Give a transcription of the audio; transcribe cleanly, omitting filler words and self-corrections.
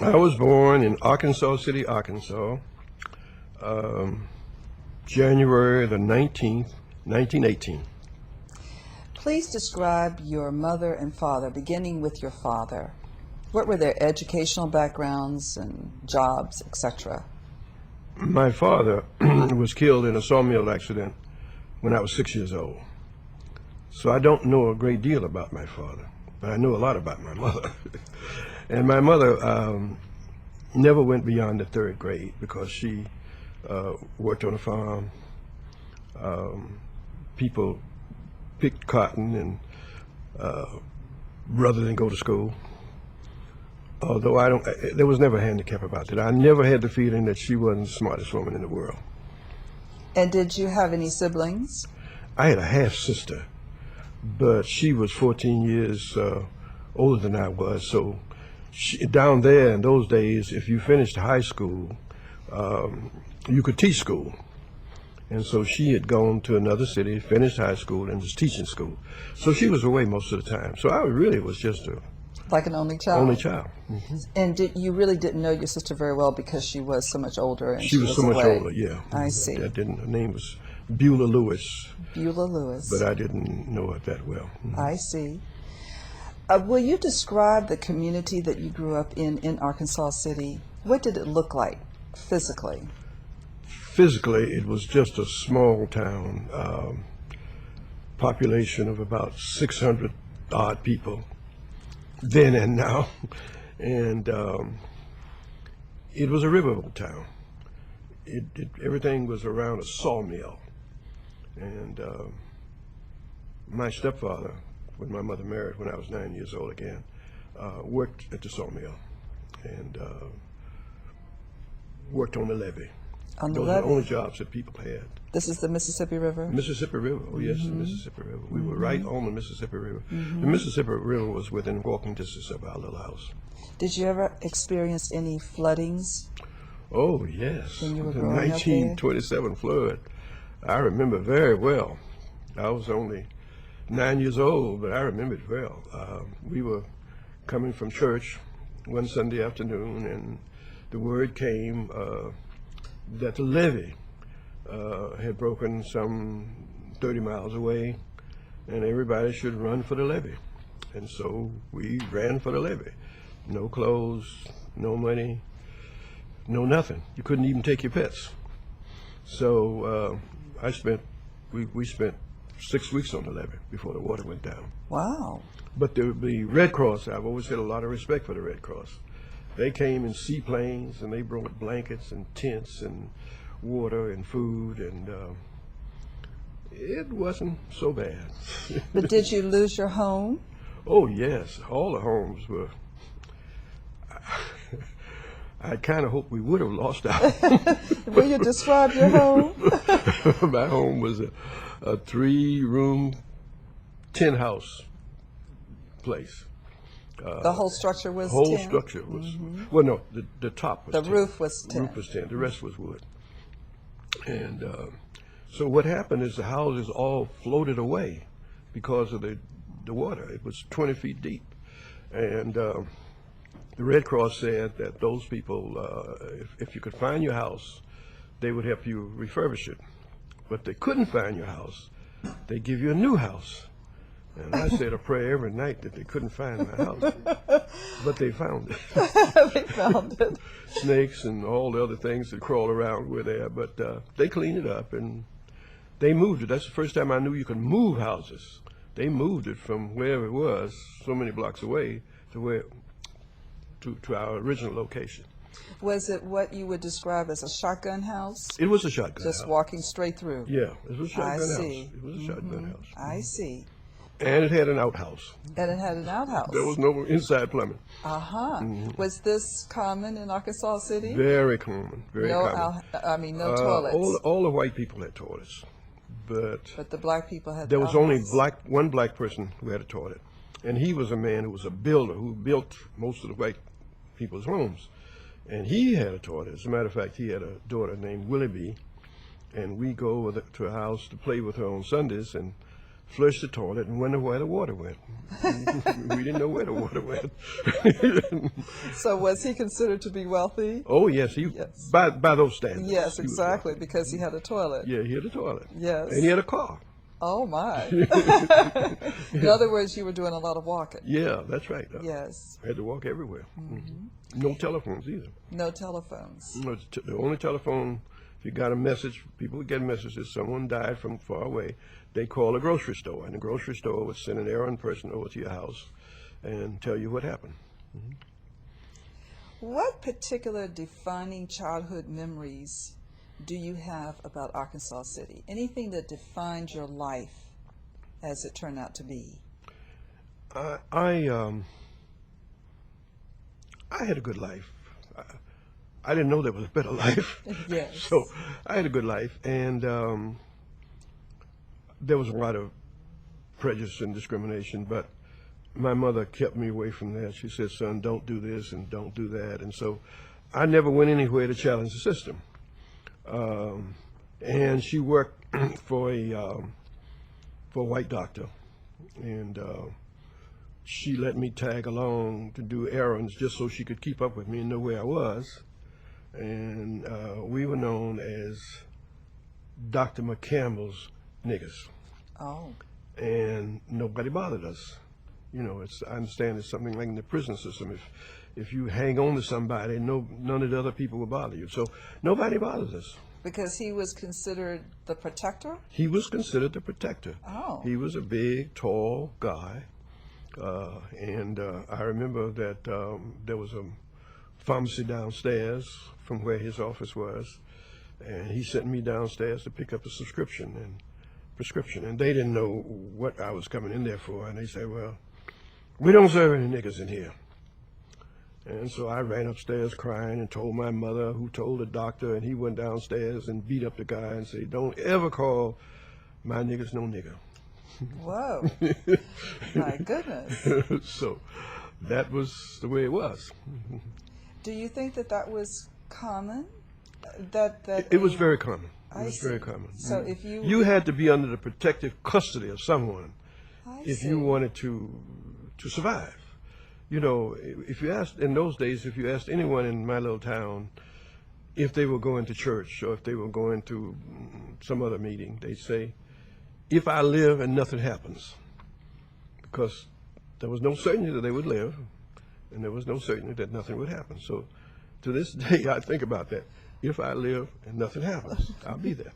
I was born in Arkansas City, Arkansas, um, January the 19th, 1918. Please describe your mother and father, beginning with your father. What were their educational backgrounds and jobs, etc.? My father was killed in a sawmill accident when I was 6 years old. So I don't know a great deal about my father, but I know a lot about my mother. And my mother never went beyond the third grade because she worked on a farm. People picked cotton and rather than go to school. Although there was never a handicap about that. I never had the feeling that she wasn't the smartest woman in the world. And did you have any siblings? I had a half sister, but she was 14 years older than I was. So down there in those days, if you finished high school, you could teach school. And so she had gone to another city, finished high school, and was teaching school. So she was away most of the time. So I really was just a Like an only child? only child. And you really didn't know your sister very well because she was so much older and She was so much away. older, yeah. I see. Her name was Beulah Lewis, Beulah Lewis. but I didn't know her that well. I see. Will you describe the community that you grew up in Arkansas City? What did it look like physically? Physically, it was just a small town, population of about 600 odd people, then and now. And it was a riverboat town. Everything was around a sawmill. And my stepfather, when my mother married when I was 9 years old again, worked at the sawmill and worked on the levee. On the Those were the levee? only jobs that people had. This is the Mississippi River? Mississippi River, oh yes, the Mississippi River. We were right on the Mississippi River. The Mississippi River was within walking distance of our little house. Did you ever experience any floodings? Oh yes, When you were the growing up there? 1927 flood. I remember very well. I was only 9 years old, but I remember it well. We were coming from church one Sunday afternoon, and the word came that the levee had broken some 30 miles away, and everybody should run for the levee. And so we ran for the levee. No clothes, no money, no nothing. You couldn't even take your pets. So we spent 6 weeks on the levee before the water went down. Wow. But the Red Cross, I've always had a lot of respect for the Red Cross. They came in seaplanes and they brought blankets and tents and water and food, and it wasn't so bad. But did you lose your home? Oh yes, all the homes were. I kind of hope we would have lost our home. Will you describe your home? My home was a 3-room, 10-house place. The whole structure was Whole 10? structure was, well, no, the top was The 10. roof was 10. The roof was 10. The rest was wood. And so what happened is the houses all floated away because of the water. It was 20 feet deep. And the Red Cross said that those people, if you could find your house, they would help you refurbish it. But if they couldn't find your house, they'd give you a new house. And I said a prayer every night that they couldn't find my house. But they found it. They found it. Snakes and all the other things that crawl around were there. But they cleaned it up and they moved it. That's the first time I knew you could move houses. They moved it from wherever it was, so many blocks away, to our original location. Was it what you would describe as a shotgun house? It was a shotgun Just house. walking straight through? Yeah, it was a shotgun house. see. It was a shotgun house. I see. And it had an outhouse. And it had an outhouse? There was no inside plumbing. Uh-huh. Was this common in Arkansas City? Very common, very common. No toilets. All the white people had toilets, but But the black people had there the was only outhouses. one black person who had a toilet, and he was a man who was a builder who built most of the white people's homes, and he had a toilet. As a matter of fact, he had a daughter named Willie B, and we go over to her house to play with her on Sundays, and flush the toilet and wonder where the water went. We didn't know where the water went. So was he considered to be wealthy? Oh yes, Yes. by those standards. Yes, he was exactly, wealthy. because he had a toilet. Yeah, he had a toilet. Yes. And he had a car. Oh my. In other words, you were doing a lot of walking. Yeah, that's right. Yes. I had to walk everywhere. No telephones either. No telephones. No, the only telephone, if you got a message, people would get messages, someone died from far away, they call a grocery store, and the grocery store would send an errand person over to your house and tell you what happened. What particular defining childhood memories do you have about Arkansas City? Anything that defined your life as it turned out to be? I had a good life. I didn't know there was a better life. Yes. So I had a good life, and there was a lot of prejudice and discrimination, but my mother kept me away from that. She said, son, don't do this and don't do that. And so I never went anywhere to challenge the system. And she worked for a white doctor, and she let me tag along to do errands just so she could keep up with me and know where I was. And we were known as Dr. McCampbell's niggas, Oh. and nobody bothered us. You know, I understand it's something like in the prison system. If you hang on to somebody, none of the other people will bother you. So nobody bothers us. Because he was considered the protector? He was considered the protector. Oh. He was a big, tall guy. And I remember that there was a pharmacy downstairs from where his office was. And he sent me downstairs to pick up a prescription. And they didn't know what I was coming in there for. And they said, well, we don't serve any niggas in here. And so I ran upstairs crying and told my mother, who told the doctor, and he went downstairs and beat up the guy and said, don't ever call my niggas no nigga. Whoa. My goodness. So that was the way it was. Do you think that was common? That It was very common. It I was see. very common. So if you... You had to be under the protective custody of someone I if see. you wanted to survive. You know, if you asked, in those days, if you asked anyone in my little town if they were going to church or if they were going to some other meeting, they'd say, if I live and nothing happens, because there was no certainty that they would live, and there was no certainty that nothing would happen. So to this day, I think about that. If I live and nothing happens, I'll be there.